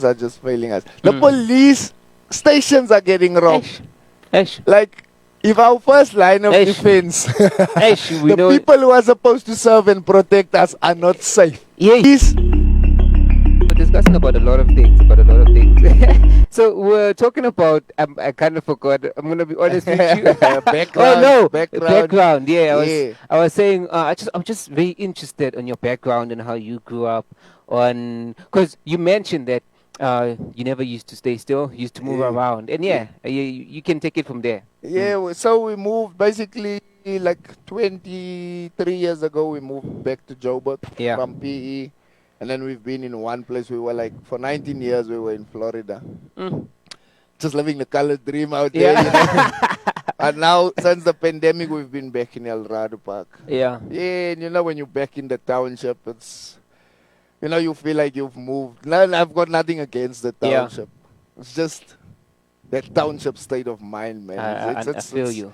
are just failing us. The police stations are getting robbed. Eish. Eish. Like, if our first line of Eish. defense, Eish, we the know. people who are supposed to serve and protect us are not safe. Yeah, Police, we're discussing about a lot of things. About a lot of things. So we're talking about. I kind of forgot. I'm gonna be honest with you. background, Oh no, background. Yeah, Yeah. I was saying. I'm just very interested on your background and how you grew up. Because you mentioned that you never used to stay still. You used to move Yeah. around, and you can take it from there. Yeah, so we moved basically like 23 years ago. We moved back to Joburg Yeah. from PE, and then we've been in one place. We were like for 19 years. We were in Florida, Mm. just living the colored dream out there. Yeah. You know? And now since the pandemic, we've been back in El Dorado Park. Yeah. Yeah, and you know when you're back in the township, it's you feel like you've moved. No, I've got nothing against the Yeah. township. It's just that township state of mind, man. I feel you.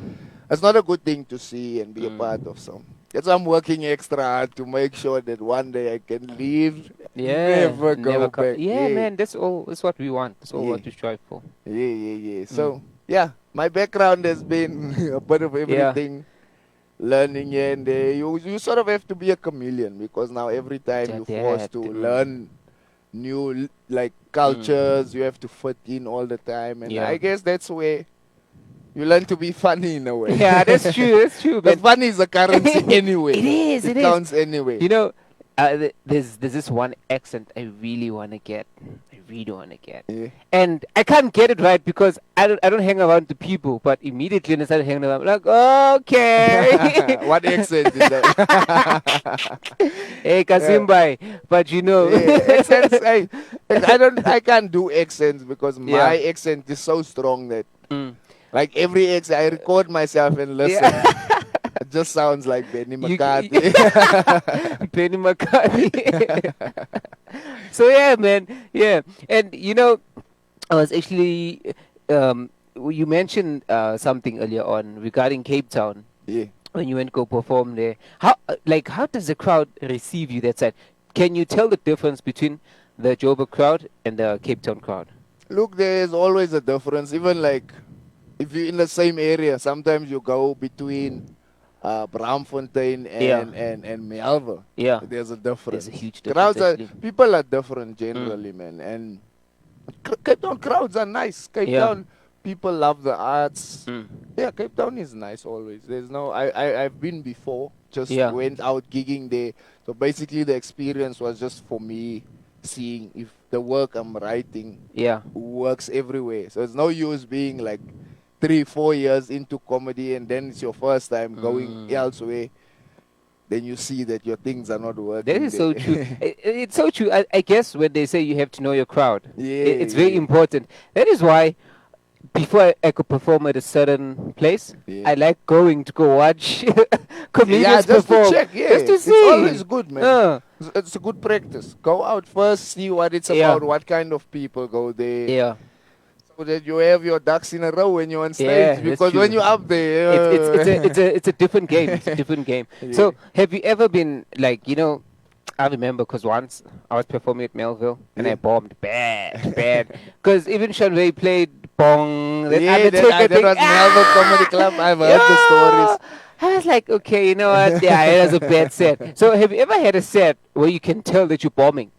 It's not a good thing to see and be a Mm. part of. So that's why I'm working extra hard to make sure that one day I can leave, Yeah. never go back. Yeah, man. That's all. That's what we want. That's all Yeah. what we strive for. Yeah. So yeah, my background has been a bit of everything. Learning here and there. You sort of have to be a chameleon because now every time you're forced to learn new like cultures, you have to fit in all the time, and Yeah. I guess that's where you learn to be funny in a way. Yeah, that's true. That's true. The Man. funny is a currency anyway. It is. It It is. counts anyway. You know, there's this one accent I really want to get. I really want to get. Yeah. And I can't get it right because I don't hang around the people. But immediately when I start hanging around, I'm like, okay. What accent is that? Hey, Kasimbai. But you know. Yeah, accents. I can't do accents because my accent is so strong that Mm. like every accent I record myself and listen. Yeah. It just sounds like Benny You- McCarthy. Penny McCarthy. So yeah, man, yeah, and I was actually, you mentioned something earlier on regarding Cape Town Yeah. when you went go perform there. How does the crowd receive you that side? Can you tell the difference between the Joburg crowd and the Cape Town crowd? Look, there's always a difference. Even like if you're in the same area, sometimes you go between Braamfontein and Melville. Yeah, There's a difference. there's a huge difference. Actually. People are different generally, man. And Cape Town crowds are nice. Cape Yeah. Town people love the arts. Mm. Yeah, Cape Town is nice always. There's no I've been before. Just Yeah. went out gigging there. So basically the experience was just for me seeing if the work I'm writing Yeah, works everywhere. So it's no use being like 3-4 years into comedy and then it's your first time going elsewhere. Then you see that your things are not working. that is there. so true. It's so true. I guess when they say you have to know your crowd, Yeah, it's very yeah. important. That is why before I could perform at a certain place, Yeah. I like going to go watch comedians Yeah, just perform. to check. Yeah, Just to see. It's always good, man. Uh, It's a good practice. Go out first, see what it's Yeah. about, what kind of people go there, yeah. so that you have your ducks in a row when you're on stage. Yeah, that's because true. when you're up there, It's a different game. It's a different game. So have you ever been like I remember because once I was performing at Melville and I Yeah. bombed bad. Because even Sean Ray played Bong. That yeah, Undertaker that thing. was Melbourne Comedy Club. I've heard the stories. I was like, okay, you know what? Yeah, it was a bad set. So have you ever had a set where you can tell that you're bombing?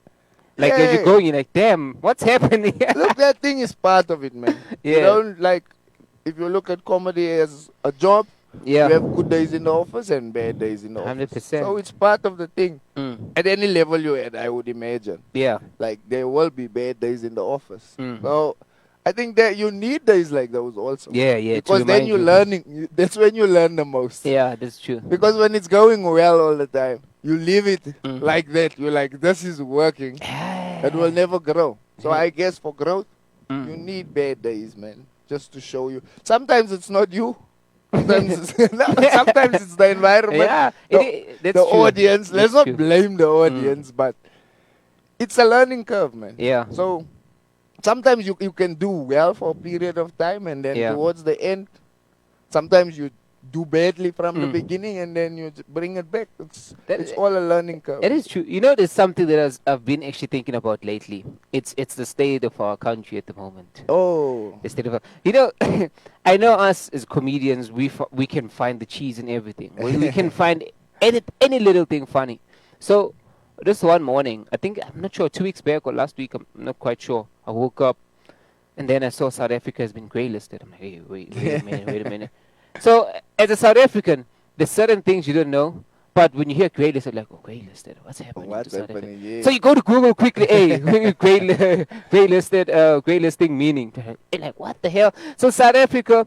Like as you're Yeah. going, you're like, damn, what's happening? Look, that thing is part of it, man. You Yeah. don't like if you look at comedy as a job. Yeah. You have good days in the office and bad days in the office. 100%. So it's part of the thing. Mm. At any level you're at, I would imagine. Yeah. Like there will be bad days in the office. Mm. So I think that you need days like those also. Yeah, to Because then remind you're you. learning. That's when you learn the most. Yeah, that's true. Because when it's going well all the time, you leave it Mm. like that. You're like, this is working. It will never grow. So I guess for growth, Mm. you need bad days, man, just to show you. Sometimes it's not you. Sometimes it's, no, sometimes it's the environment, Yeah, that's the true. audience. Let's That's not true. blame the audience, but it's a learning curve, man. Yeah. So sometimes you can do well for a period of time, and then Yeah. towards the end, sometimes you do badly from the beginning, and then you bring it back. It's all a learning curve. It is true. You know, there's something that I've been actually thinking about lately. It's the state of our country at the moment. Oh, The state of you know, I know us as comedians, we can find the cheese in everything. We can find any little thing funny. So this one morning, I think, I'm not sure, 2 weeks back or last week, I'm not quite sure. I woke up and then I saw South Africa has been grey listed. I'm like, hey, wait a minute. So as a South African, there's certain things you don't know. But when you hear grey listed, like, oh, grey listed, what's happening to South Africa? Yeah. So you go to Google quickly, hey, grey listed, grey listing meaning. You're like, what the hell? So South Africa,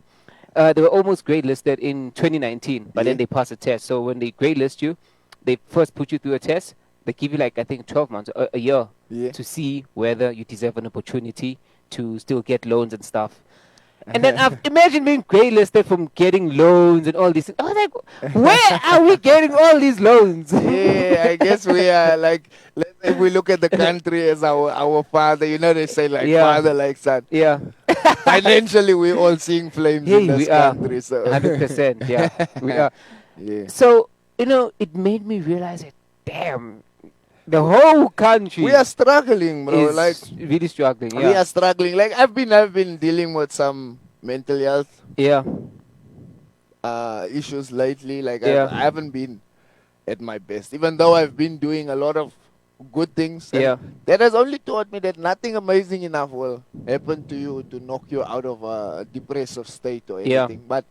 they were almost grey listed in 2019, but then they passed a test. So when they grey list you, they first put you through a test. They give you, like, I think 12 months, a year, to see whether you deserve an opportunity to still get loans and stuff. And then I've imagined being grey listed from getting loans and all these things. I was like, where are we getting all these loans? Yeah, I guess we are like, if we look at the country as our father, you know, they say like father like son. Yeah. Financially, we're all seeing flames in this country. So 100%, yeah. We are. Yeah. So, you know, it made me realize that, damn, the whole country. We are struggling, bro. Like really struggling. Yeah. We are struggling. Like I've been dealing with some mental health issues lately. Like I haven't been at my best, even though I've been doing a lot of good things. That has only taught me that nothing amazing enough will happen to you to knock you out of a depressive state or anything. But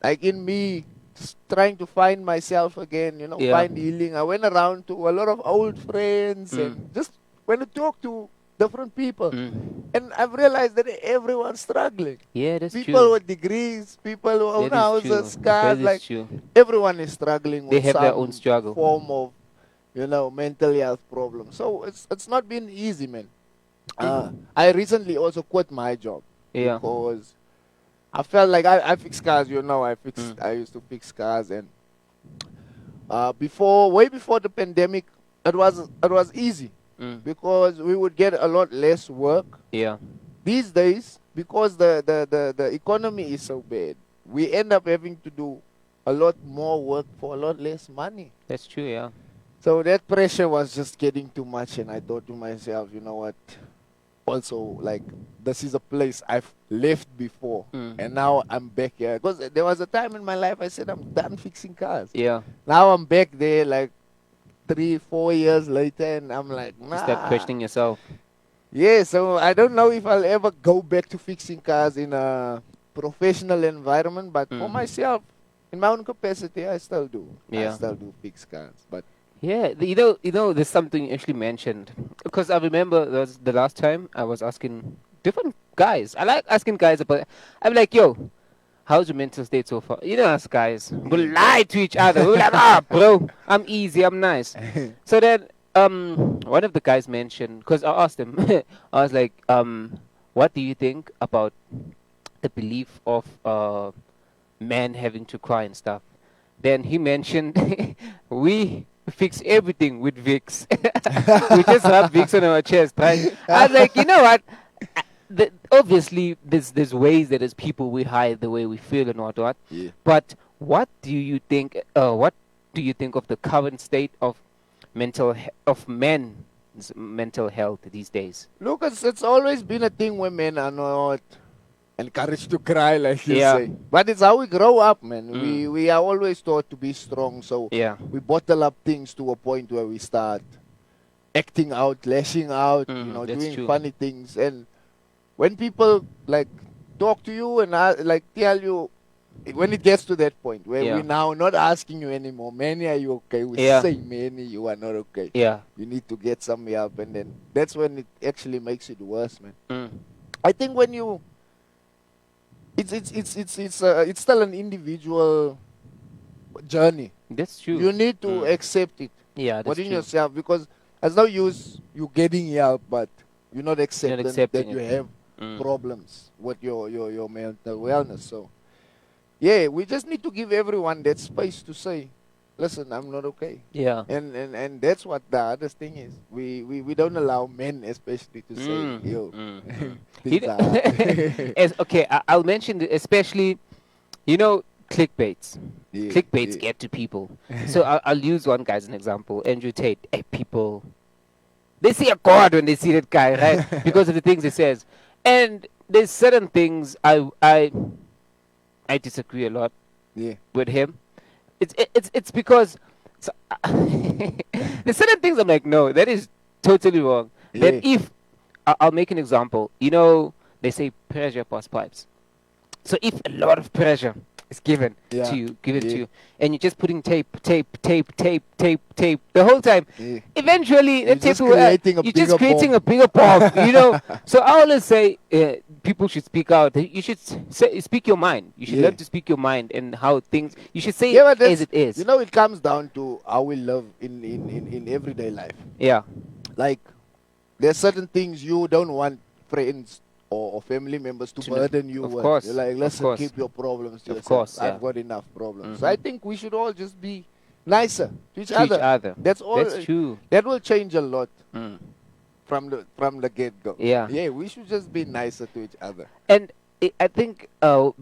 like in me, just trying to find myself again, you know, find healing. I went around to a lot of old friends and just went to talk to different people. And I've realized that everyone's struggling. Yeah, that's people true. With degrees, people who own houses, cars, like true. Everyone is struggling they with have some their own struggle. Form of, you know, mental health problems. So it's not been easy, man. I recently also quit my job because I felt like I fix cars, you know. I used to fix cars, and way before the pandemic, it was easy because we would get a lot less work. Yeah. These days, because the economy is so bad, we end up having to do a lot more work for a lot less money. That's true, yeah. So that pressure was just getting too much, and I thought to myself, you know what? Also, like, this is a place I've left before, and now I'm back here. Because there was a time in my life I said I'm done fixing cars. Yeah. Now I'm back there, like 3-4 years later, and I'm like, nah. You start questioning yourself. Yeah, so I don't know if I'll ever go back to fixing cars in a professional environment, but for myself, in my own capacity, I still do. I still do fix cars, but. Yeah, you know, there's something you actually mentioned. Because I remember the last time I was asking different guys. I like asking guys about. I'm like, yo, how's your mental state so far? You know, us guys, we lie to each other. We're like, bro, I'm easy, I'm nice. So then, one of the guys mentioned, because I asked him, I was like, what do you think about the belief of men having to cry and stuff? Then he mentioned, we fix everything with Vicks. We just rub Vicks on our chest, right? I was like, you know what? Obviously, there's ways that as people we hide the way we feel and what. Yeah. But what do you think? What do you think of the current state of men's mental health these days? Look, it's always been a thing where men are not encouraged to cry, like you say. But it's how we grow up, man. We are always taught to be strong, so we bottle up things to a point where we start acting out, lashing out, you know, doing funny things. And when people like talk to you and like tell you, when it gets to that point where we're now not asking you anymore, Manny, are you okay? We say, Manny, you are not okay. Yeah. You need to get some help, and then that's when it actually makes it worse, man. I think when you it's still an individual journey. That's true. You need to accept it. Yeah, that's within true. yourself, because there's no use you getting help, but you're not accepting that you have problems with your mental wellness. So, yeah, we just need to give everyone that space to say, listen, I'm not okay. Yeah. And that's what the hardest thing is. We don't allow men especially to say, yo, okay, I'll mention especially, you know, clickbaits. Clickbaits get to people. So I'll use one guy as an example. Andrew Tate. Hey, people, they see a God when they see that guy, right? Because of the things he says. And there's certain things I disagree a lot with him. It's because there's certain things I'm like, no, that is totally wrong. Then if I'll make an example. You know, they say pressure past pipes. So if a lot of pressure is given to you, to you, and you're just putting tape the whole time, eventually the tape will, you're just creating a bigger bomb, you know. So I always say people should speak out. You should speak your mind. You should learn to speak your mind and how things. You should say it as it is. You know, it comes down to how we live in everyday life. Yeah. Like, there's certain things you don't want friends or family members to burden you with. Course. You're like, listen, keep your problems to yourself. Course, I've got enough problems. So I think we should all just be nicer to each other. That's all. That's true. That will change a lot from the get-go. Yeah. Yeah, we should just be nicer to each other. And I think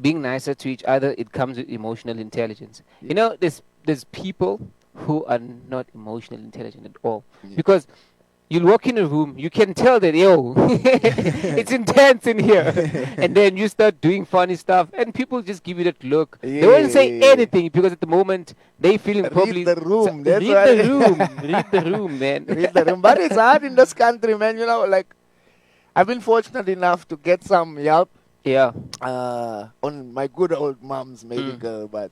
being nicer to each other, it comes with emotional intelligence. You know, there's people who are not emotionally intelligent at all. Because you'll walk in a room, you can tell that, yo, it's intense in here. And then you start doing funny stuff, and people just give you that look. They won't say anything because at the moment they feeling probably... Read the room. Read the room, man. Read the room. But it's hard in this country, man. You know, like, I've been fortunate enough to get some help. Yeah. On my good old mom's medical, but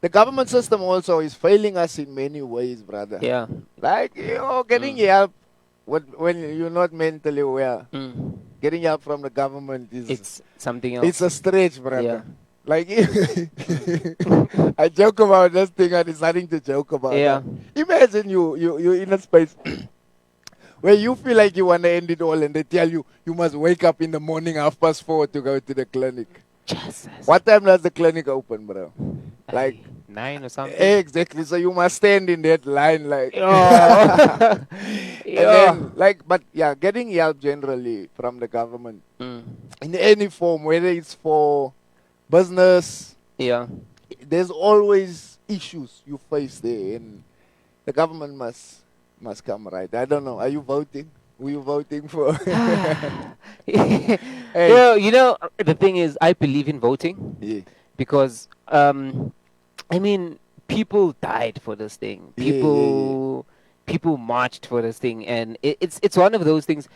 the government system also is failing us in many ways, brother. Yeah. Like, you know, getting help when you're not mentally well. Getting help from the government is... It's something else. It's a stretch, brother. Yeah. Like, I joke about this thing and it's nothing to joke about. Yeah. Imagine you're in a space where you feel like you want to end it all and they tell you must wake up in the morning 4:30 to go to the clinic. Jesus. What time does the clinic open, bro? Like 9 or something. Exactly. So you must stand in that line, like. And then, like, but yeah, getting help generally from the government in any form, whether it's for business. Yeah. There's always issues you face there, and the government must come right. I don't know. Are you voting? Who you voting for? Hey. You know, the thing is, I believe in voting because, I mean, people died for this thing. People marched for this thing, and it's one of those things.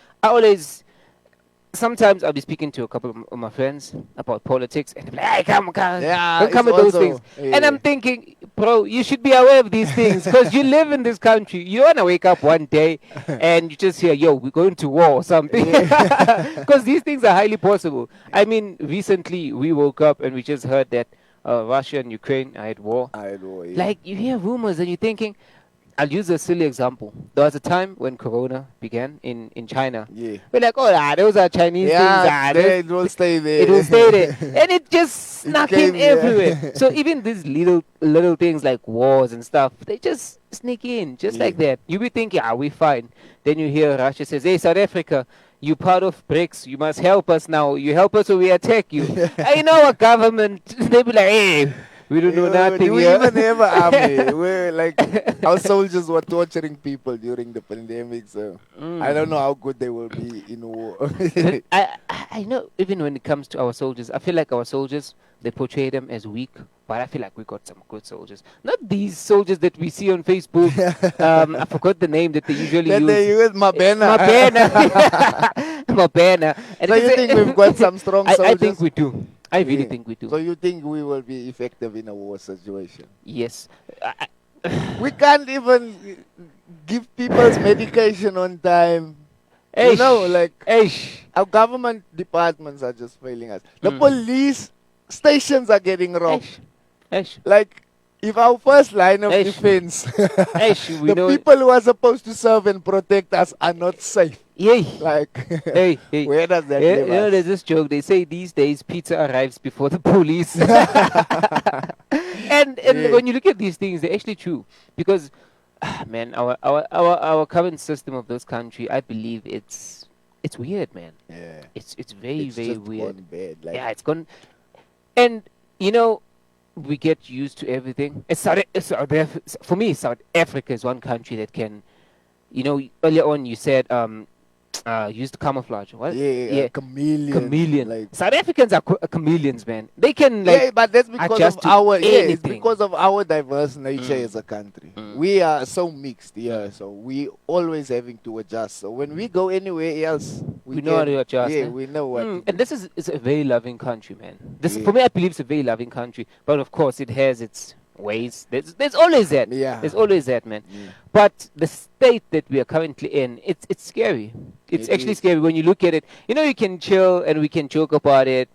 Sometimes I'll be speaking to a couple of my friends about politics, and they'll be like, hey, come with those things. And I'm thinking, bro, you should be aware of these things because you live in this country. You want to wake up one day and you just hear, yo, we're going to war or something. Because these things are highly possible. I mean, recently we woke up and we just heard that Russia and Ukraine are at war. Like, you hear rumors and you're thinking, I'll use a silly example. There was a time when Corona began in China. We're like, oh, those are Chinese things. It will stay there. It will stay there. And it just snuck in everywhere. So even these little things like wars and stuff, they just sneak in, just like that. You be thinking, we're fine. Then you hear Russia says, hey, South Africa, you part of BRICS. You must help us now. You help us or we attack you. I know our government, they be like, hey, we don't know nothing. We even have an army. We're like, our soldiers were torturing people during the pandemic, so I don't know how good they will be in war. I know, even when it comes to our soldiers, I feel like our soldiers, they portray them as weak, but I feel like we got some good soldiers. Not these soldiers that we see on Facebook. I forgot the name that they usually use. They use Mabena. Mabena. So you think we've got some strong soldiers? I think we do. I really think we do. So you think we will be effective in a war situation? Yes. We can't even give people's medication on time. You know, like, our government departments are just failing us. The police stations are getting robbed. Like, if our first line of defense, the people who are supposed to serve and protect us are not safe. Like, where does that leave us? You know, there's this joke. They say these days pizza arrives before the police. and when you look at these things, they're actually true. Because, man, our current system of this country, I believe it's weird, man. It's very, very weird. Gone bad, like. It's gone. And, you know, we get used to everything. For me, South Africa is one country that can, earlier on you said used camouflage. What? Yeah, chameleon. Chameleon. Like, South Africans are chameleons, man. They can but that's because adjust of to our it's anything. because of our diverse nature as a country. We are so mixed here, so we always having to adjust. So when we go anywhere else, we know how to adjust. Yeah, we know what. And this is a very loving country, man. This for me, I believe it's a very loving country. But of course, it has its ways. There's always that. Yeah. There's always that, man. Yeah. But the state that we are currently in, it's scary. It's actually scary when you look at it. You can chill and we can joke about it.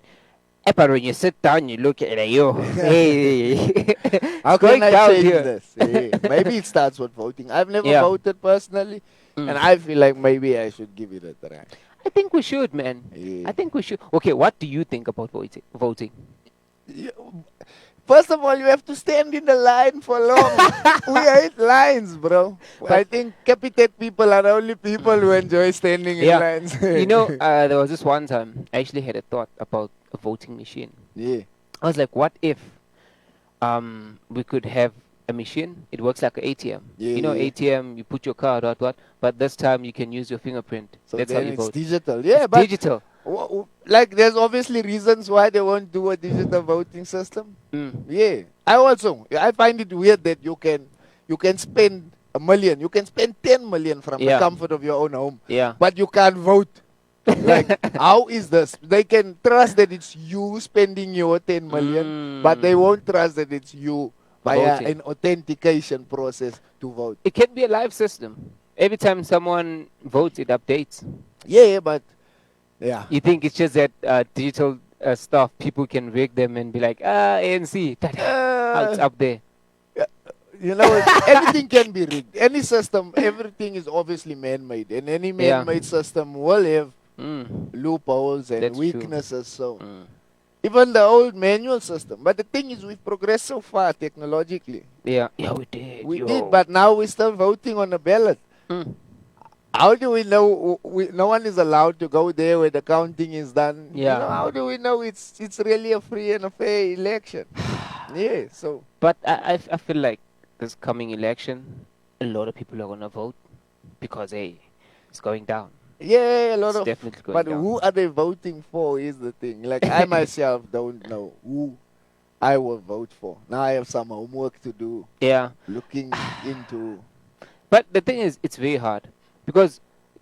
But when you sit down, you look at it, hey, how can I change this? Yeah. Maybe it starts with voting. I've never voted personally, and I feel like maybe I should give it a try. I think we should, man. Yeah. I think we should. Okay, what do you think about voting? First of all, you have to stand in the line for long. We hate lines, bro. I think Capitec people are the only people who enjoy standing in lines. There was this one time I actually had a thought about a voting machine. Yeah. I was like, what if we could have a machine? It works like an ATM. Yeah, ATM, you put your card out, but this time you can use your fingerprint. So that's how you vote. It's digital. Yeah, but digital. Like, there's obviously reasons why they won't do a digital voting system. Yeah. I find it weird that you can spend $1 million, you can spend 10 million from the comfort of your own home. Yeah. But you can't vote. Like, how is this? They can trust that it's you spending your 10 million, but they won't trust that it's you via an authentication process to vote. It can be a live system. Every time someone votes, it updates. Yeah, but yeah. You think it's just that digital stuff, people can rig them and be like, ANC, it's up there. Anything can be rigged. Any system, everything is obviously man-made. And any man-made system will have loopholes and weaknesses. So even the old manual system. But the thing is, we've progressed so far technologically. Yeah, we did. We did, but now we're still voting on a ballot. How do we know? No one is allowed to go there where the counting is done. Yeah. How do we know it's really a free and a fair election? Yeah. So. But I feel like this coming election, a lot of people are gonna vote because it's going down. Yeah, a lot of. Definitely going but down. Who are they voting for? Is the thing. Like, I myself don't know who I will vote for. Now I have some homework to do. Yeah. Looking into. But the thing is, it's very hard. Because,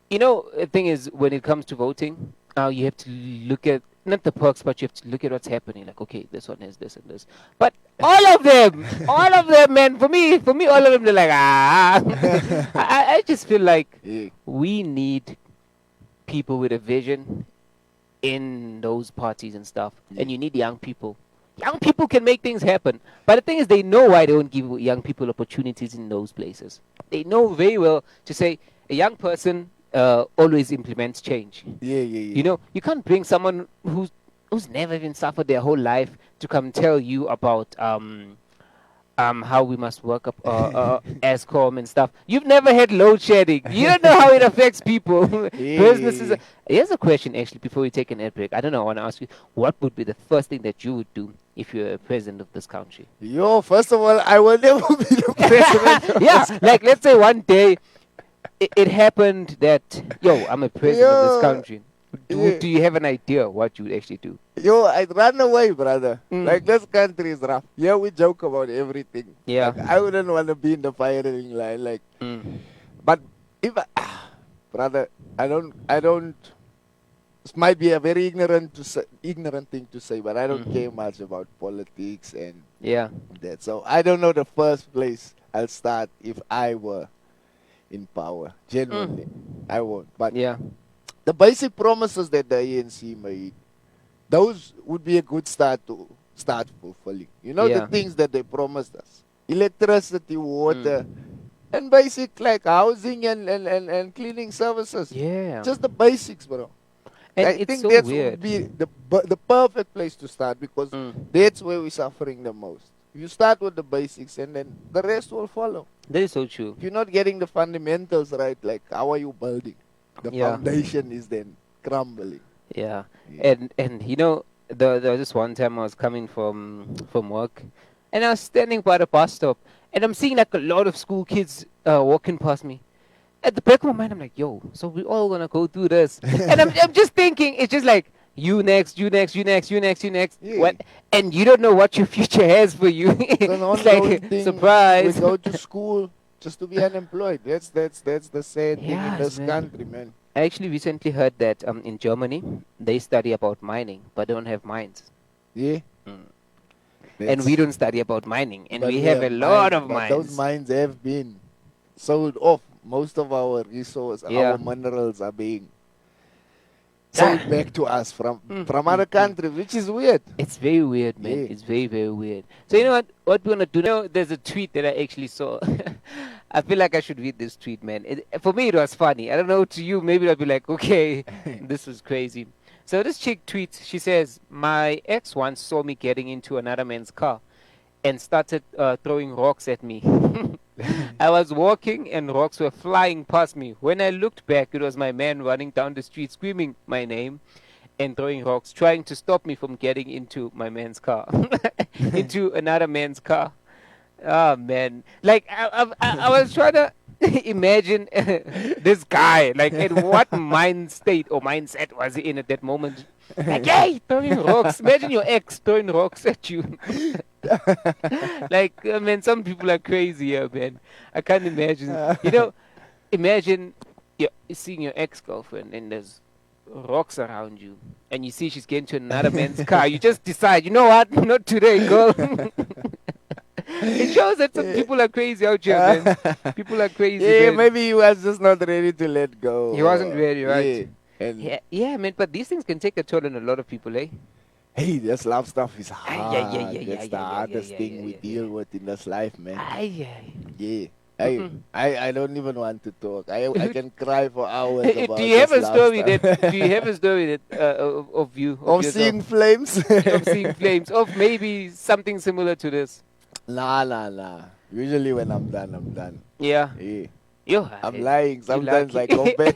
the thing is, when it comes to voting, you have to look at, not the perks, but you have to look at what's happening. Like, okay, this one has this and this. But all of them, man, for me, all of them, they're like, I just feel like we need people with a vision in those parties and stuff. And you need young people. Young people can make things happen. But the thing is, they know why they don't give young people opportunities in those places. They know very well to say, a young person always implements change. Yeah. You can't bring someone who's never even suffered their whole life to come tell you about how we must work up ASCOM and stuff. You've never had load shedding. You don't know how it affects people. Businesses. Here's a question, actually, before we take an ad break. I don't know. I want to ask you, what would be the first thing that you would do if you're a president of this country? First of all, I will never be the president. Yeah, like, let's say one day it happened that, I'm a president of this country. Do you have an idea what you would actually do? I'd run away, brother. Like, this country is rough. Yeah, we joke about everything. Yeah. Like, I wouldn't want to be in the firing line. Like, but if brother, I don't. This might be a very ignorant thing to say, but I don't care much about politics and that. So I don't know the first place I'll start if I were in power. Genuinely, I won't. But the basic promises that the ANC made, those would be a good start to start fulfilling. The things that they promised us: electricity, water, and basic like housing and cleaning services. Yeah, just the basics, bro. And I think so that weird. would be the perfect place to start, because that's where we're suffering the most. You start with the basics and then the rest will follow. That is so true. If you're not getting the fundamentals right, like, how are you building? The foundation is then crumbling. Yeah. And there was this one time I was coming from work, and I was standing by the bus stop, and I'm seeing like a lot of school kids walking past me. At the back of my mind, I'm like, yo, so we all gonna go through this, and I'm just thinking, it's just like you next, you next, you next, you next, you next. Yeah. What? And you don't know what your future has for you. It's an It's ongoing like thing. surprise. We go to school just to be unemployed. That's the sad thing in Yes, this man. country, man. I actually recently heard that in Germany they study about mining but don't have mines. Yeah. And That's- we don't study about mining, and but we have a lot mines, of but those mines. mines have been sold off. Most of our resources, Yeah. our minerals are being sold back to us from other countries, which is weird. It's very weird, man. Yeah. It's very, very weird. So you know what? What we're gonna do now? There's a tweet that I actually saw. I feel like I should read this tweet, man. For me, it was funny. I don't know to you. Maybe I'll be like, okay, this was crazy. So this chick tweets. She says, "My ex once saw me getting into another man's car, and started throwing rocks at me. I was walking and rocks were flying past me. When I looked back, it was my man running down the street screaming my name and throwing rocks, trying to stop me from getting into my man's car, into another man's car." Oh, man. Like, I was trying to imagine this guy, like, in what mind state or mindset was he in at that moment? Like, hey, throwing rocks. Imagine your ex throwing rocks at you. Like, man, some people are crazy here, man. I can't imagine. You know, imagine seeing your ex-girlfriend and there's rocks around you, and you see she's getting to another man's car. You just decide, you know what? Not today, girl. It shows that some people are crazy out here, man. People are crazy. Yeah, man. maybe he was just not ready to let go. He wasn't ready, right? Yeah. And Yeah, man. But these things can take a toll on a lot of people, eh? hey, this love stuff is hard. yeah, That's the yeah, hardest yeah, thing yeah, we yeah, deal with in this life, man. Aye. Yeah. I don't even want to talk. I can cry for hours about Do you have this a love story stuff. that? Do you have a story that of you Of yourself, seeing flames? of seeing flames, of maybe something similar to this? Nah. Usually when I'm done, I'm done. Yeah. Yeah. Yo, I'm lying. Sometimes I lucky. go back.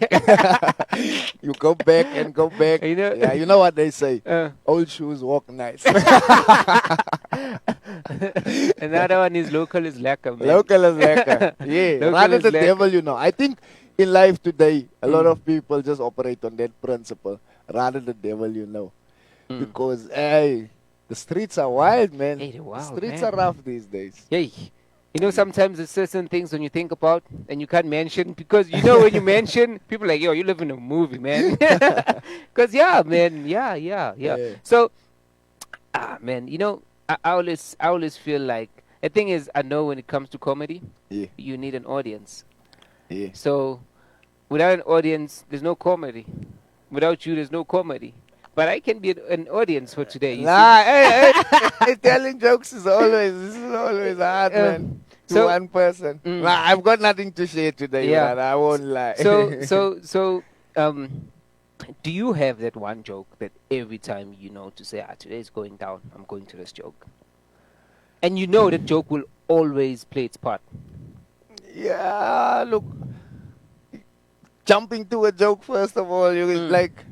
You go back and go back. You know- Yeah, you know what they say. Uh, Old shoes walk nice. another one is local is lacquer, man. Local is lekker. Yeah. Local Rather is the lekker. devil, you know. I think in life today, a lot of people just operate on that principle. Rather the devil, you know. Because, hey, the streets are wild, man. Hey, they're wild, the streets man. are rough these days. Hey, you know, sometimes there's certain things when you think about and you can't mention because you know when you mention, people are like, yo, you live in a movie, man. Because yeah, man, yeah. So, man, you know, I always feel like the thing is, I know when it comes to comedy, Yeah. you need an audience. Yeah. So, without an audience, there's no comedy. Without you, there's no comedy. But I can be an audience for today. You Nah, hey, telling jokes is always hard, man. To so- one person. Nah, I've got nothing to share today, Yeah. man. I won't lie. So, do you have that one joke that every time you know to say, today is going down, I'm going to this joke? And you know that joke will always play its part. Yeah, look, jumping to a joke first of all, you like,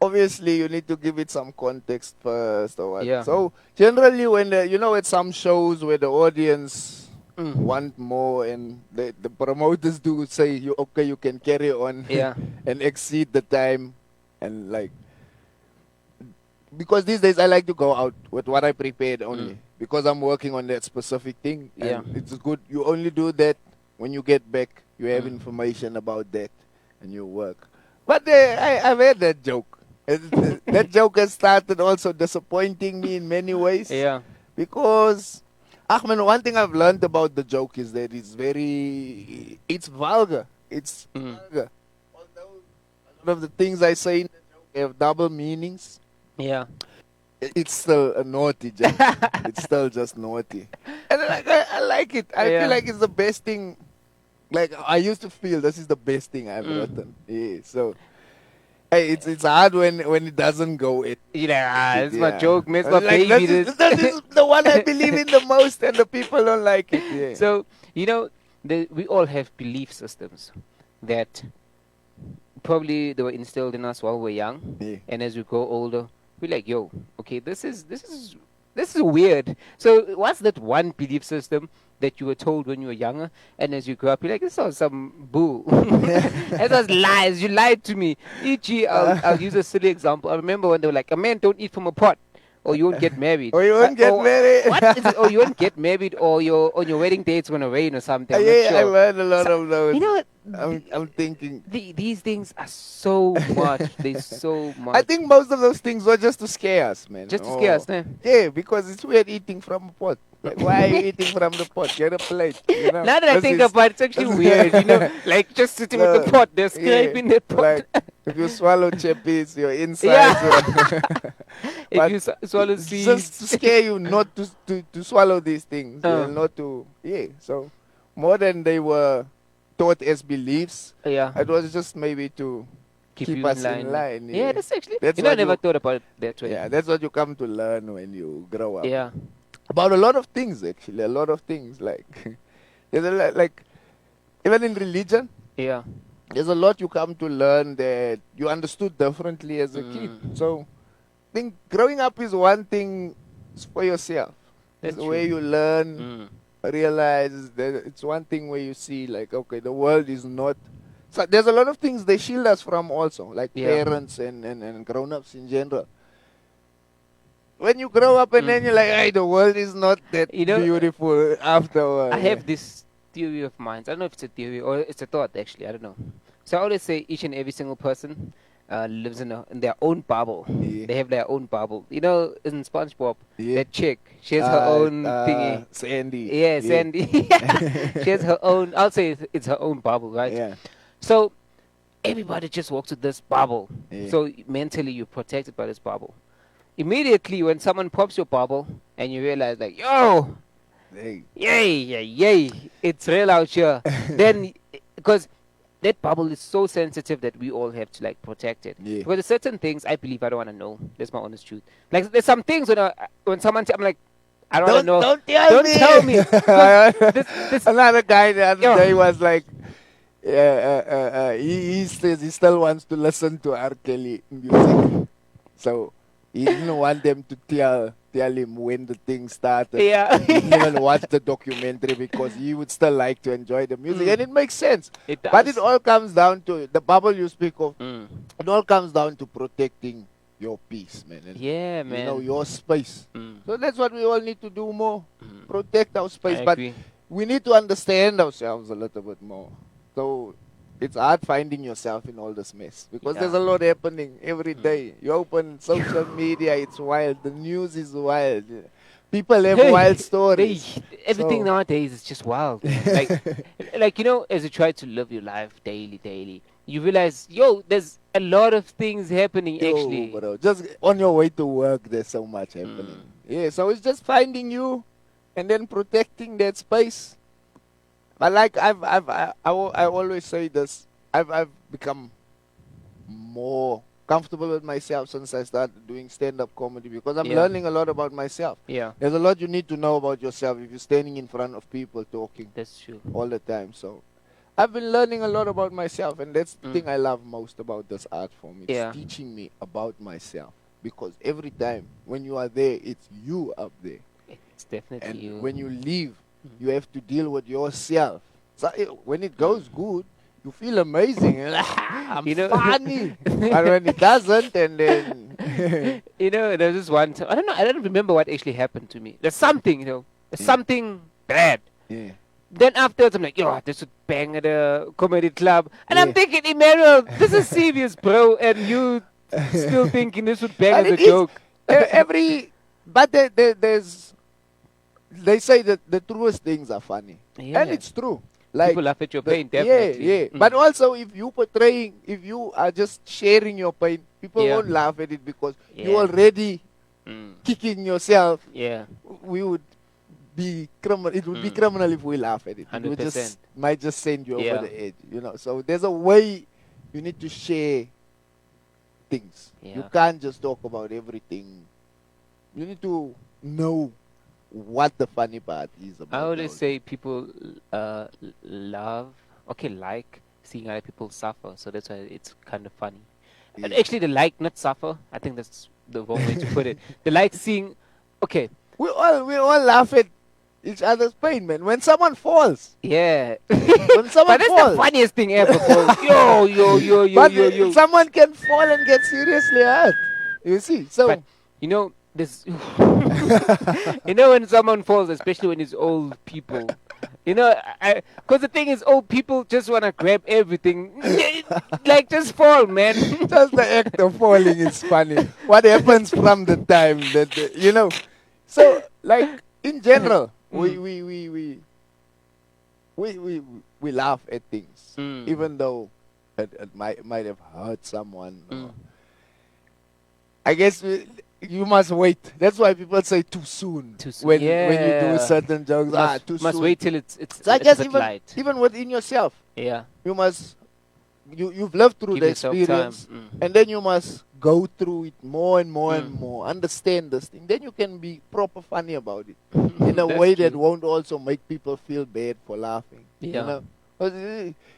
obviously you need to give it some context first or what. Yeah. So generally when at some shows where the audience want more and the promoters do say you can carry on Yeah. and exceed the time and like, because these days I like to go out with what I prepared only because I'm working on that specific thing. And Yeah. it's good. You only do that when you get back. You have information about that and you work. But I've had that joke. That joke has started also disappointing me in many ways. Yeah. Because, Ahmed, one thing I've learned about the joke is that it's vulgar. It's vulgar. Although a lot of the things I say in the joke have double meanings, Yeah. it's still a naughty joke. It's still just naughty. And I like it. I Yeah. feel like it's the best thing. Like, I used to feel this is the best thing I've written. Yeah, so... Hey, it's hard when it doesn't go. It's my joke, man. It's my Like, baby. this is the one I believe in the most, and the people don't like it. Yeah. So, you know, we all have belief systems that probably they were instilled in us while we're young. Yeah. And as we grow older, we're like, yo, okay, this is weird. So what's that one belief system that you were told when you were younger, and as you grew up, you're like, this was some bull. That was lies. You lied to me. E.g., I'll use a silly example. I remember when they were like, a man don't eat from a pot, or you won't get married. Or you won't get married. What is it? Or you won't get married, or on your wedding day it's gonna rain or something. I'm not Yeah, sure. I've heard a lot of those. You know what? I'm thinking. These things are so much. They're so much. I think most of those things were just to scare us, man. Just to scare us, man. Yeah, because it's weird eating from a pot. Like, why are you eating from the pot? Get a plate. You know? Now that I think about it, it's actually weird, you know, like just sitting with the pot, they're scraping the pot. Like, if you swallow chippies, your insides. If you swallow seeds. Just to scare you not to swallow these things. Not to, So, more than they were taught as beliefs, it was just maybe to keep us in line. Yeah, that's actually, I never thought about it that way. Yeah, that's what you come to learn when you grow up. Yeah. About a lot of things, actually. A lot of things. Like, there's a lot, like, even in religion. Yeah. There's a lot you come to learn that you understood differently as a kid. So, I think growing up is one thing for yourself. That's the way you learn, realize that it's one thing where you see, like, okay, the world is not. So, there's a lot of things they shield us from also, like parents and grown-ups in general. When you grow up and then you're like, hey, the world is not that beautiful afterwards. I have this theory of mine. I don't know if it's a theory or it's a thought, actually. I don't know. So I always say each and every single person lives in their own bubble. Yeah. They have their own bubble. You know, in SpongeBob, that chick, she has her own thingy. Sandy. Yeah, Sandy. She has her own, I'll say it's her own bubble, right? Yeah. So everybody just walks with this bubble. Yeah. So mentally you're protected by this bubble. Immediately when someone pops your bubble and you realize like, yo, yay, it's real out here. Then, because that bubble is so sensitive that we all have to like protect it. Yeah. Because there's certain things I believe I don't want to know. That's my honest truth. Like there's some things when someone I'm like, I don't want to know. Don't tell me. this Another guy the other day was like, he says he still wants to listen to R. Kelly music. So he didn't want them to tell him when the thing started. Yeah. He didn't even watch the documentary because he would still like to enjoy the music. And it makes sense. It does. But it all comes down to the bubble you speak of. It all comes down to protecting your peace, man. And, yeah, man. You know, your space. So that's what we all need to do more. Protect our space. But we need to understand ourselves a little bit more. So it's hard finding yourself in all this mess because there's a lot happening every day. You open social media, it's wild. The news is wild. People have wild stories. Everything nowadays is just wild. like, you know, as you try to live your life daily, you realize, there's a lot of things happening actually. Bro, just on your way to work, there's so much happening. Yeah, so it's just finding you and then protecting that space. But like I always say this, I've become more comfortable with myself since I started doing stand-up comedy because I'm learning a lot about myself. Yeah. There's a lot you need to know about yourself if you're standing in front of people talking. That's true. All the time. So I've been learning a lot about myself, and that's the thing I love most about this art form. It's teaching me about myself because every time when you are there, it's you up there. It's definitely and you. When you leave, you have to deal with yourself. So when it goes good, you feel amazing. I'm funny. And when it doesn't, and then there's this one time, I don't remember what actually happened to me. There's something, there's something bad. Yeah. Then afterwards, I'm like, this would bang at a comedy club. And I'm thinking, Emmanuel, this is serious, bro. And you still thinking this would bang as a joke. But there's, they say that the truest things are funny. Yeah. And it's true. Like, people laugh at your pain, definitely. Yeah. But also, if you are just sharing your pain, people won't laugh at it because you're already kicking yourself. Yeah. We would be criminal. It would be criminal if we laugh at it. 100%. It might just send you over the edge. So there's a way you need to share things. Yeah. You can't just talk about everything. You need to know what the funny part is about. I always say people like seeing other people suffer, so that's why it's kind of funny. And actually, they like not suffer. I think that's the wrong way to put it. They like seeing, okay, We all laugh at each other's pain, man. When someone falls, yeah. when But someone that's the falls, funniest thing ever, bro. but Yo. someone can fall and get seriously hurt. You see, But so you know, this. You know, when someone falls, especially when it's old people. You know, because the thing is, old people just want to grab everything. Like, just fall, man. just the act of falling is funny. What happens from the time that So, like in general, we laugh at things, even though it might have hurt someone. I guess you must wait. That's why people say too soon. Too soon. When you do certain jokes. Too must soon. wait till it's So I it's guess a bit light. even within yourself, Yeah. you must you've lived through Give the yourself experience, time. and then you must go through it more and more and more. Understand this thing. Then you can be proper funny about it in a That's way that true. won't also make people feel bad for laughing. You Yeah. know? 'Cause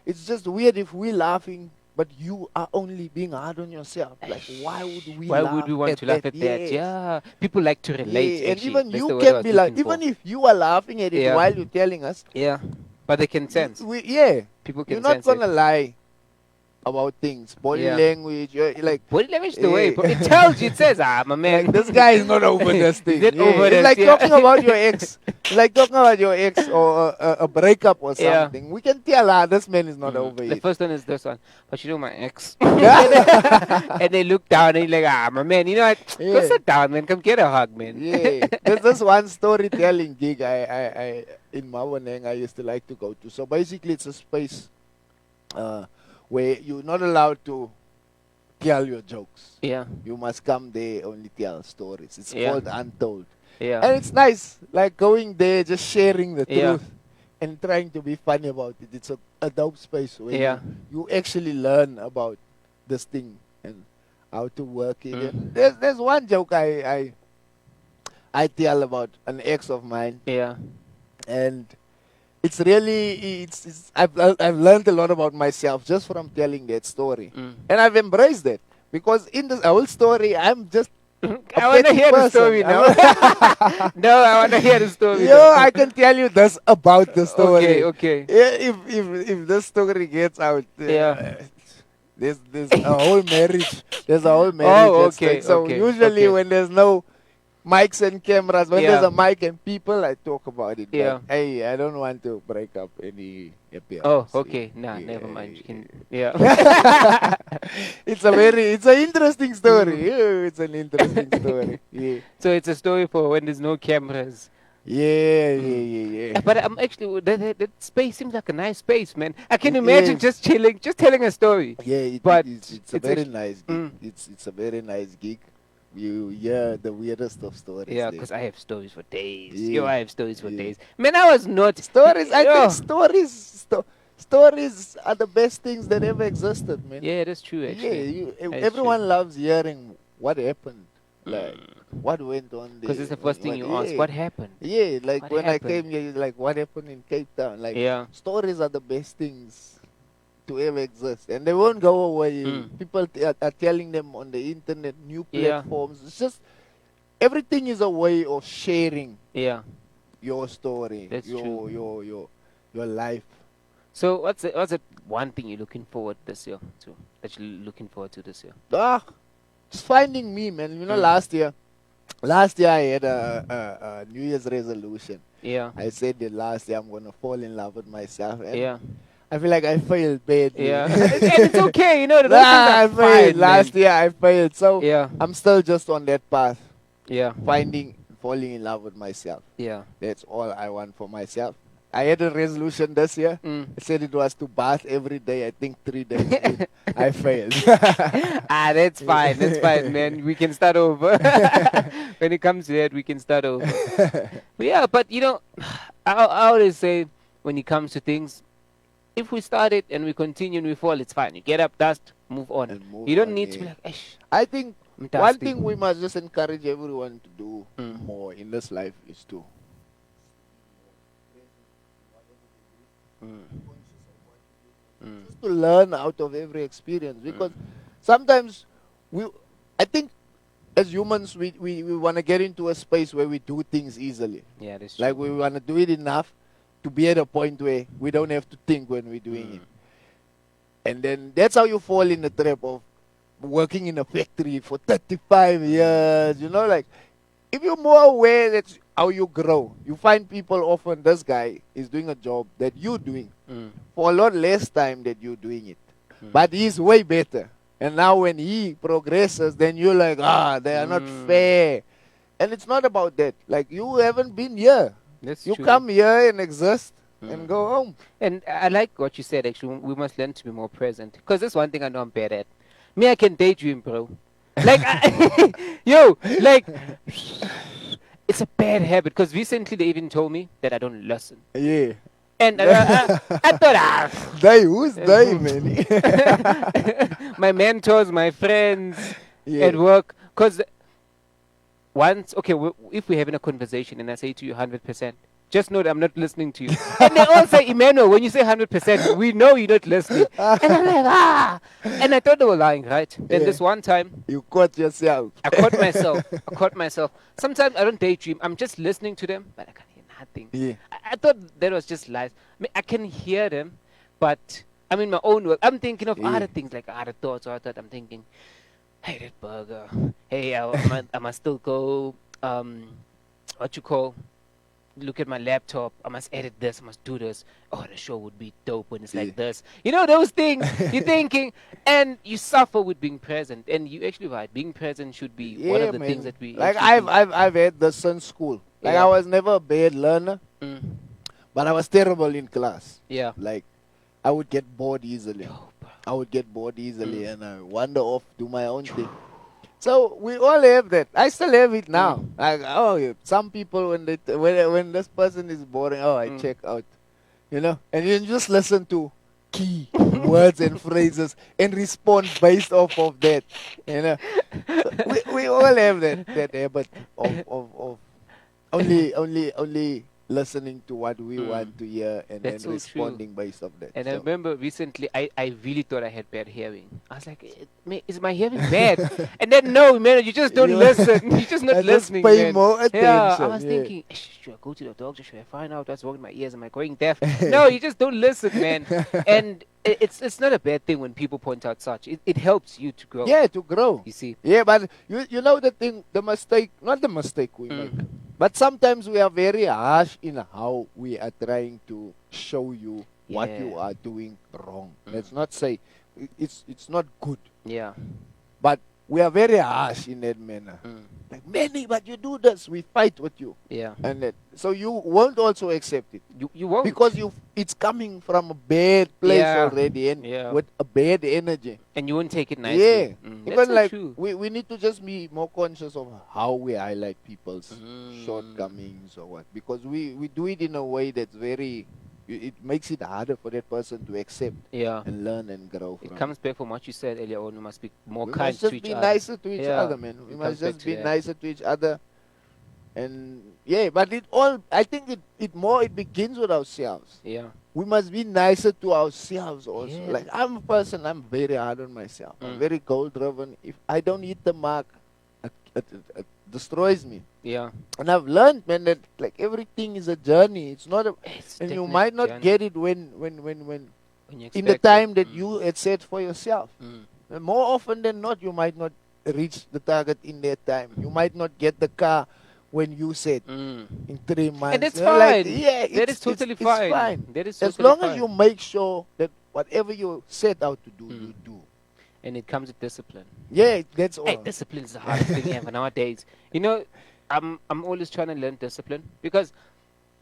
it's just weird if we're laughing, but you are only being hard on yourself. Like, why would we? Why laugh would we want at to laugh at that? Yes. Yeah. People like to relate, Yeah, and actually. even That's you the word I can was be like, looking for. even if you are laughing at it Yeah. while you're telling us, Yeah. But they can sense. you're People can not sense gonna it. lie about things, body Yeah. language. You're like, Body language the way. Yeah. It tells you, it says, my man. like, this guy is not over this thing. He's not over It's this, like yeah. talking about your ex. It's like talking about your ex or a breakup or Yeah. something. We can tell, this man is not over The it. first one is this one. But you know my ex. Yeah. And they look down and you're like, my man, you know what? Go Yeah. sit down, man. Come get a hug, man. Yeah, there's this one storytelling gig I in Mawaneng I used to like to go to. So basically, it's a space where you're not allowed to tell your jokes. Yeah. You must come there only tell stories. It's Yeah. called Untold, Yeah. and it's nice, like going there, just sharing the Yeah. truth and trying to be funny about it. It's a dope space where Yeah. you actually learn about this thing and how to work it. Mm. And there's one joke I tell about an ex of mine, Yeah. and it's really I've learned a lot about myself just from telling that story, and I've embraced it because in this whole story I'm just I want to petty hear the person. story now. No, I want to hear the story. Yo, now. I can tell you this about the story. Okay. Yeah, if this story gets out, Yeah. there's a whole marriage. There's a whole marriage. Oh, at stake. okay, So okay, usually okay. when there's no mics and cameras, when there's Yeah. a mic and people, I talk about it. Yeah. But, hey, I don't want to break up any appearance. Oh, okay. Nah, never mind. You can. Yeah. It's an interesting story. Yeah, it's an interesting story. Yeah. So it's a story for when there's no cameras. Yeah. But I'm actually that space seems like a nice space, man. I can It imagine is. just chilling, just telling a story. Yeah, But it's a it's very actu- nice gig. It's a very nice gig. You hear the weirdest of stories. Yeah, there. because I have stories for days. Yeah. Yo, I have stories for Yeah. days. Man, I was not Stories. I Yo. think stories are the best things that ever existed, man. Yeah, that's true. Actually, That's everyone true. loves hearing what happened, like what went on there. Because it's the first thing you ask. yeah. What happened? Yeah, like What when happened? I came here, like what happened in Cape Town. Like Yeah. stories are the best things to ever exist, and they won't go away. People are telling them on the internet, new Yeah. platforms. It's just everything is a way of sharing Yeah. your story, That's true. your life. So what's it one thing you're looking forward this year to? That you're looking forward to this year? Just finding me, man. You know, last year I had a New Year's resolution. Yeah. I said that last year I'm gonna fall in love with myself, and Yeah. I feel like I failed badly. Yeah. And it's okay, you know. Those Nah, things I are failed. fine, Last man. year I failed, so Yeah. I'm still just on that path, Yeah. falling in love with myself. Yeah. That's all I want for myself. I had a resolution this year. I said it was to bath every day. I think 3 days. I failed. That's fine. That's fine, man. We can start over. When it comes to that, we can start over. Yeah, but you know, I always say when it comes to things, if we start it and we continue and we fall, it's fine. You get up, dust, move on. And move You don't on, need to yeah. be like, Esh, I think I'm one dusty." thing we must just encourage everyone to do more in this life is to just to learn out of every experience, because sometimes I think as humans, we want to get into a space where we do things easily. Yeah, that's true. Like we want to do it enough to be at a point where we don't have to think when we're doing it. And then that's how you fall in the trap of working in a factory for 35 years. You know, like if you're more aware, that's how you grow. You find people often, this guy is doing a job that you're doing for a lot less time that you're doing it. But he's way better. And now when he progresses, then you're like, they are not fair. And it's not about that. Like, you haven't been here. That's you true. come here and exist and go home. And I like what you said, actually. We must learn to be more present. Because that's one thing I know I'm bad at. Me, I can daydream, bro. Like, like, it's a bad habit. Because recently they even told me that I don't listen. Yeah. And I thought, Who's they, man? my mentors, my friends Yeah. at work. Because once, okay, if we're having a conversation and I say to you 100%, just know that I'm not listening to you. And they all say, Emmanuel, when you say 100%, we know you're not listening. And I'm like, And I thought they were lying, right? Then this one time, you caught yourself. I caught myself. Sometimes I don't daydream. I'm just listening to them, but I can't hear nothing. Yeah. I thought that was just lies. I mean, I can hear them, but I'm in my own world. I'm thinking of other things, like other thoughts. Or I thought I'm thinking, hey, that burger. Hey, I must still go, look at my laptop. I must edit this. I must do this. Oh, the show would be dope when it's like this. You know, those things you're thinking, and you suffer with being present. And you actually right. Being present should be one of the things that we like. I've had this in school. Like I was never a bad learner, but I was terrible in class. Yeah. Like I would get bored easily. And I wander off, do my own thing. So we all have that. I still have it now. Like, some people when this person is boring, I check out, you know, and you just listen to key words and phrases and respond based off of that, you know. So we all have that habit of only listening to what we want to hear and That's then so responding based off that. And I remember recently, I really thought I had bad hearing. I was like, is my hearing bad? And then, no, man, you just don't listen. You're just not listening, pay man. more attention. Yeah, I was thinking, should I go to the doctor? Should I find out what's wrong with my ears? Am I going deaf? No, you just don't listen, man. And it's not a bad thing when people point out such. It helps you to grow. Yeah, to grow. You see? Yeah, but you know the mistake, not the mistake we make. But sometimes we are very harsh in how we are trying to show you what you are doing wrong. Let's not say it's not good. Yeah. But we are very harsh in that manner. Like, Manny, but you do this, we fight with you. Yeah. And so you won't also accept it. You won't. Because it's coming from a bad place already and with a bad energy. And you won't take it nicely. Yeah. Even so like true. we need to just be more conscious of how we highlight people's shortcomings or what. Because we do it in a way that's very, it makes it harder for that person to accept and learn and grow from. It comes back from what you said earlier on. We must be more We kind must to just each be other. nicer to each other, man. We must just be nicer to each other. And but I think it begins with ourselves. Yeah. We must be nicer to ourselves also. Yeah. Like, I'm a person, I'm very hard on myself. I'm very goal driven. If I don't hit the mark, it destroys me. Yeah. And I've learned, man, that like everything is a journey. It's not and you might not get it when in the time that you had set for yourself. And more often than not, you might not reach the target in that time. You might not get the car when you said in 3 months. And that's You know, fine. like, That is totally it's fine. fine. That is As totally long fine. as you make sure that whatever you set out to do, you do. And it comes with discipline. Yeah, that's all. Hey, discipline is the hardest thing ever nowadays. You know, I'm always trying to learn discipline because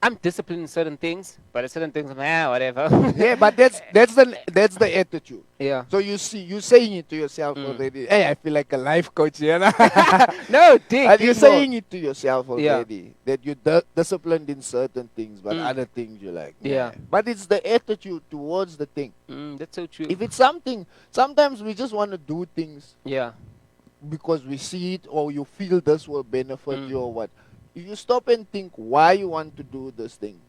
I'm disciplined in certain things, but at certain things, I'm whatever. Yeah, but that's the attitude. Yeah. So you saying it to yourself already. Hey, I feel like a life coach here. No, dig. But you're dig more. saying it to yourself already that you're disciplined in certain things, but other things you like. Yeah. But it's the attitude towards the thing. That's so true. If it's something, sometimes we just want to do things Yeah. because we see it or you feel this will benefit you or what. If you stop and think why you want to do this thing,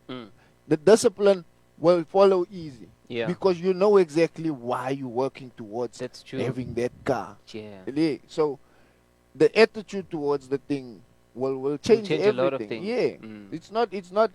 the discipline will follow easy. Yeah. Because you know exactly why you're working towards That's true. having that car. Yeah. So the attitude towards the thing will change everything. A lot of things. Yeah. It's not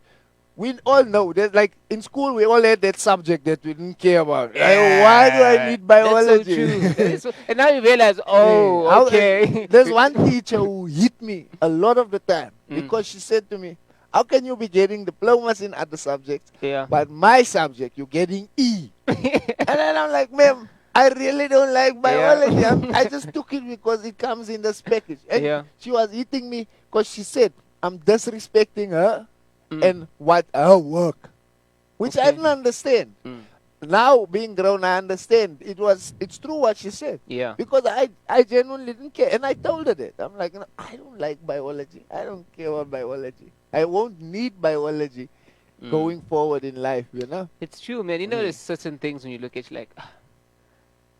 we all know that, like in school we all had that subject that we didn't care about. Yeah. Why do I need biology? That's so true. And now you realize, okay. There's one teacher who hit me a lot of the time because she said to me, how can you be getting diplomas in other subjects, but my subject you're getting E? And then I'm like, ma'am, I really don't like biology. I just took it because it comes in this package. And she was hitting me because she said I'm disrespecting her and what her work, which I didn't understand. Now being grown, I understand. It's true what she said. Yeah. Because I genuinely didn't care, and I told her that. I'm like, I don't like biology. I don't care about biology. I won't need biology going forward in life. It's true, man. You know, there's certain things when you look at, you like,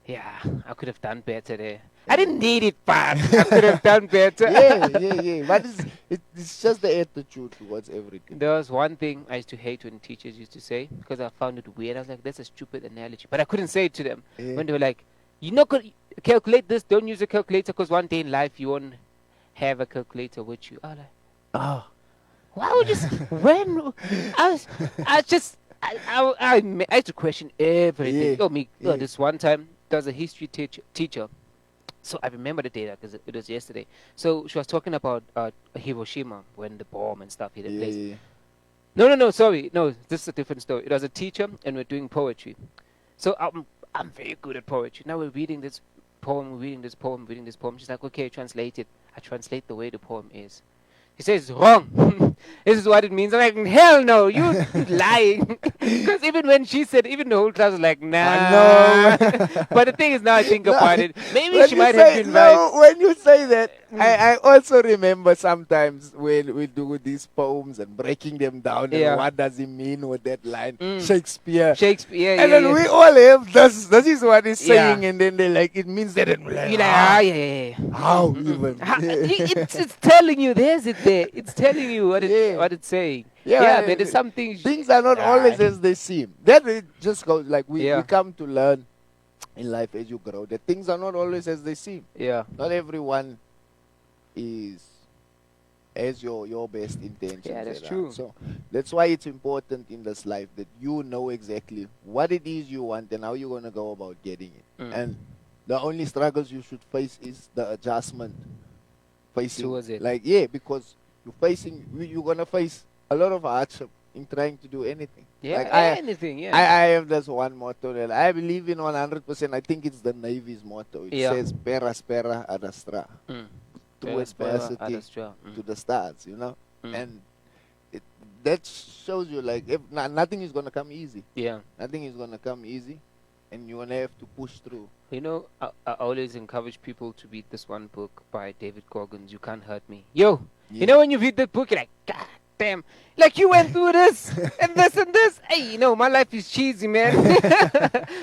yeah, I could have done better there. I didn't need it, but I could have done better. Yeah. But it's just the attitude towards everything. There was one thing I used to hate when teachers used to say, because I found it weird. I was like, that's a stupid analogy. But I couldn't say it to them. When they were like, you're not going to calculate this, don't use a calculator, because one day in life you won't have a calculator with you. I was like, why would you when? I used to question everything. This one time, there was a history teacher. So I remember the day because it was yesterday. So she was talking about Hiroshima when the bomb and stuff hit the place. Yeah. No, sorry. No, this is a different story. It was a teacher and we're doing poetry. So I'm very good at poetry. Now we're reading this poem. She's like, okay, translate it. I translate the way the poem is. He says, wrong. This is what it means. I'm like, hell no, you lying. Because even when she said, even the whole class was like, nah. No. But the thing is, now I think about it, maybe she might have been right. When you say that, I also remember sometimes when we do these poems and breaking them down and what does it mean with that line. Shakespeare. And then we all have this is what he's saying, and then they're like, it means that. And we're like, how even? It's telling you, there's it there. It's telling you what it's saying. But there's some things. Things are not always as they seem. That it just goes like we come to learn in life as you grow that things are not always as they seem. Yeah. Not everyone has your best intentions. Yeah, that's true. So that's why it's important in this life that you know exactly what it is you want and how you're gonna go about getting it. And the only struggles you should face is the adjustment. Towards it. Because you're gonna face a lot of hardship in trying to do anything. Anything. I have this one motto that I believe in 100%. I think it's the Navy's motto. It says "Pera spera ad astra," through adversity to the stars. And that shows you like if nothing is gonna come easy. Yeah, nothing is gonna come easy, and you're gonna have to push through. I always encourage people to read this one book by David Goggins, You Can't Hurt Me. When you read that book, you're like, God damn, like you went through this and this and this. Hey, my life is cheesy, man.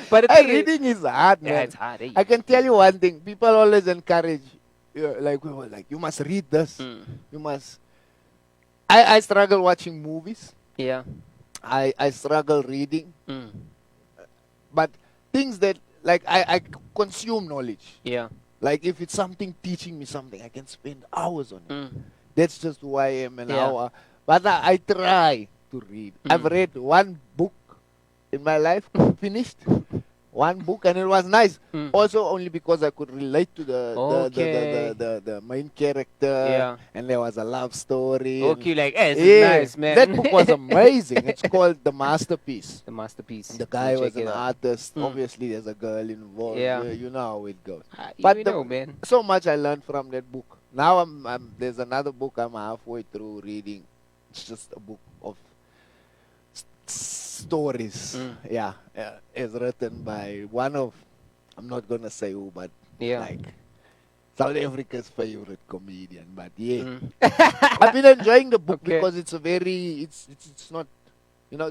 But reading is hard, man. Yeah, it's hard. I can tell you one thing. People always encourage, you must read this. You must. I struggle watching movies. Yeah. I struggle reading. But things that, I consume knowledge. Yeah. Like, if it's something teaching me something, I can spend hours on it. That's just who I am an hour. But I try to read. I've read one book in my life, finished. One book, and it was nice. Also, only because I could relate to the main character, and there was a love story. This is nice, man. That book was amazing. It's called The Masterpiece. The Masterpiece. The guy was an artist. Obviously, there's a girl involved. You know how it goes. Man. So much I learned from that book. Now there's another book I'm halfway through reading. It's just a book of stories. It's written by one of, I'm not gonna say who, but South Africa's favorite comedian. But I've been enjoying the book because it's a very it's not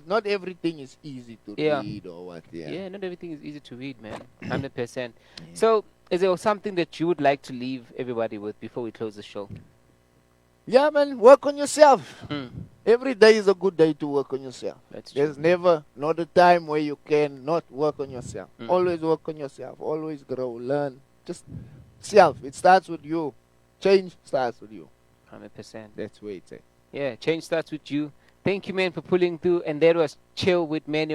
not everything is easy to read or what. Not everything is easy to read, man. 100%. So is there something that you would like to leave everybody with before we close the show? Yeah, man, work on yourself. Every day is a good day to work on yourself. There's never not a time where you can not work on yourself. Always work on yourself. Always grow, learn. Just self. It starts with you. Change starts with you. 100%. That's where it's at. Yeah, change starts with you. Thank you, man, for pulling through. And that was Chill with Manual.